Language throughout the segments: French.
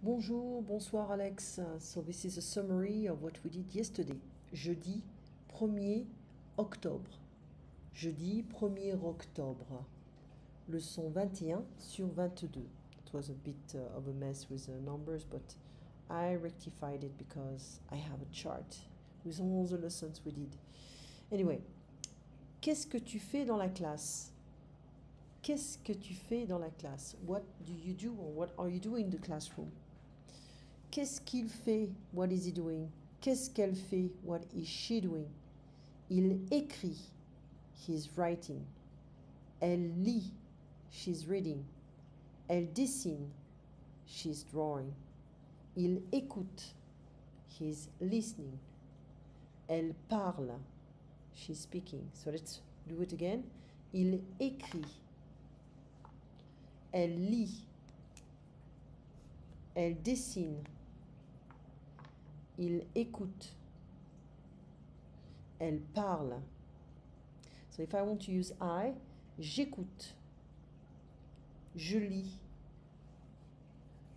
Bonjour, bonsoir Alex. So this is a summary of what we did yesterday. Jeudi 1er octobre. Jeudi 1er octobre. Leçon 21 sur 22. It was a bit of a mess with the numbers, but I rectified it because I have a chart with all the lessons we did. Anyway, qu'est-ce que tu fais dans la classe? Qu'est-ce que tu fais dans la classe? What do you do or what are you doing in the classroom? Qu'est-ce qu'il fait? What is he doing? Qu'est-ce qu'elle fait? What is she doing? Il écrit. He's writing. Elle lit. She's reading. Elle dessine. She's drawing. Il écoute. He's listening. Elle parle. She's speaking. So let's do it again. Il écrit. Elle lit. Elle dessine. Il écoute. Elle parle. So if I want to use I, j'écoute. Je lis.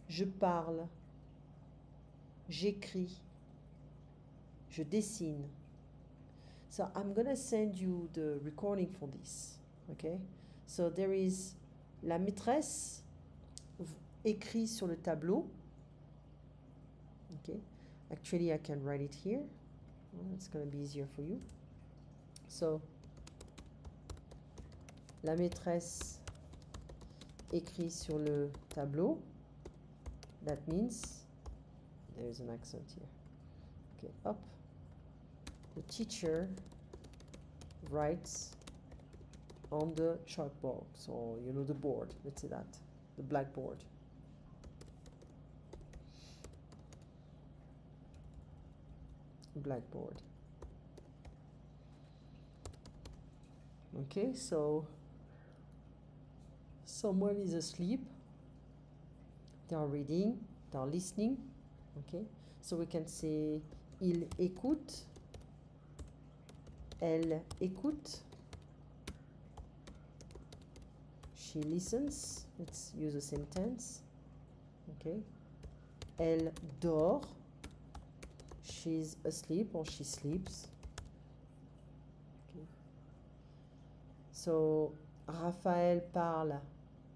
Je parle. J'écris. Je dessine. So I'm going to send you the recording for this. Okay? So there is la maîtresse écrit sur le tableau. Okay? Actually, I can write it here. It's going to be easier for you. So, la maîtresse écrit sur le tableau. That means there is an accent here. Okay, up. The teacher writes on the chalkboard, or the board. Let's say that, the blackboard. Blackboard. Okay, so someone is asleep. They are reading, they are listening. Okay, so we can say il écoute, elle écoute, she listens. Let's use the same tense. Okay, elle dort. She's asleep or she sleeps. Okay. So, Raphaël parle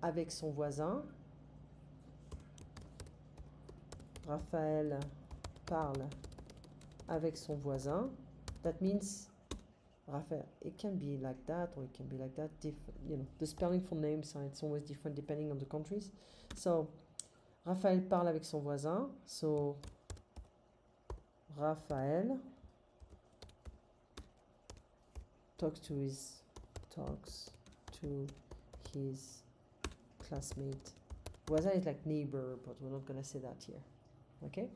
avec son voisin. Raphaël parle avec son voisin. That means, Raphaël, it can be like that or it can be like that. The spelling for names, it's always different depending on the countries. So, Raphaël parle avec son voisin. So, Raphaël talks to his classmate. Voisin is like neighbor, but we're not gonna say that here. Okay?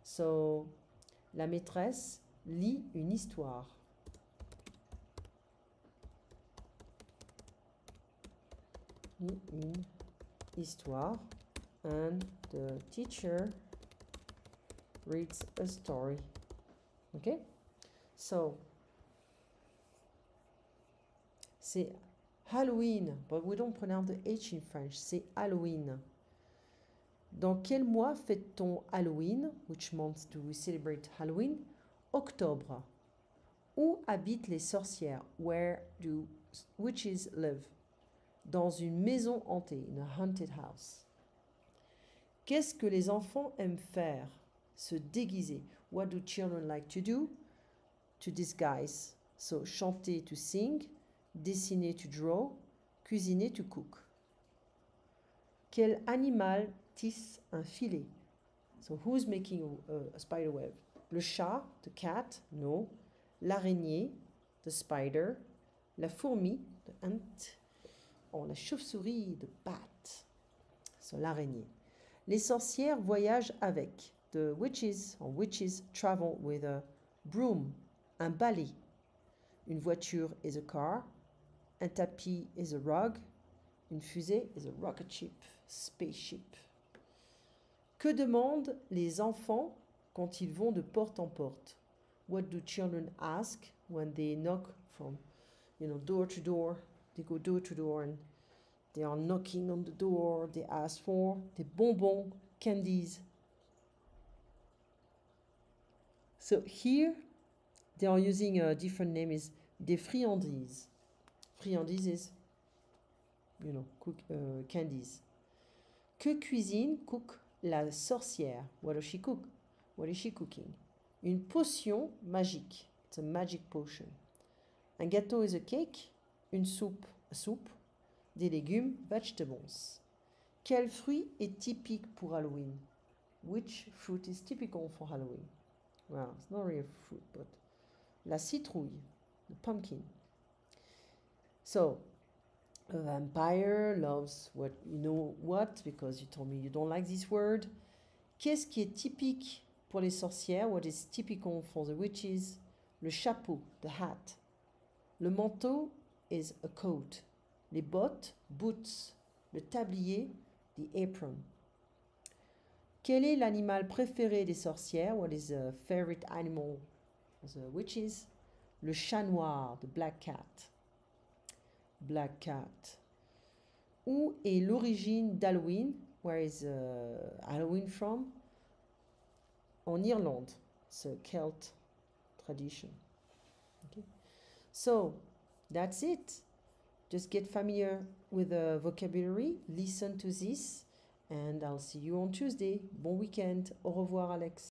So, la maîtresse lit une histoire. Lit une histoire. And the teacher reads a story. Okay? So, c'est Halloween, but we don't pronounce the H in French. C'est Halloween. Dans quel mois fête-t-on Halloween? Which month do we celebrate Halloween? Octobre. Où habitent les sorcières? Where do witches live? Dans une maison hantée, in a haunted house. Qu'est-ce que les enfants aiment faire? Se déguiser. What do children like to do? To disguise. So, chanter, to sing. Dessiner, to draw. Cuisiner, to cook. Quel animal tisse un filet? So, who's making a spider web? Le chat, the cat, no. L'araignée, the spider. La fourmi, the ant. Or la chauve-souris, the bat. So, l'araignée. Les sorcières voyagent avec. The witches travel with a broom, un balai. Une voiture is a car. Un tapis is a rug. Une fusée is a rocket ship, spaceship. Que demandent les enfants quand ils vont de porte en porte? What do children ask when they knock from, door to door? They go door to door and They are knocking on the door. They ask for des bonbons, candies, So here they are using a different name, is des friandises. Friandises is, you know, candies. Que cuisine, cook la sorcière? What does she cook? What is she cooking? Une potion magique. It's a magic potion. Un gâteau is a cake. Une soupe, a soup. Des légumes, vegetables. Quel fruit est typique pour Halloween? Which fruit is typical for Halloween? Well, it's not really a fruit, but la citrouille, the pumpkin. So, a vampire loves what, you know what, because you told me you don't like this word. Qu'est-ce qui est typique pour les sorcières? What is typical for the witches? Le chapeau, the hat. Le manteau is a coat. Les bottes, boots. Le tablier, the apron. Quel est l'animal préféré des sorcières? What is the favorite animal of the witches? Le chat noir, the black cat. Black cat. Où est l'origine d'Halloween? Where is Halloween from? En Irlande. It's a Celt tradition. Okay. So, that's it. Just get familiar with the vocabulary, listen to this, and I'll see you on Tuesday. Bon week-end. Au revoir, Alex.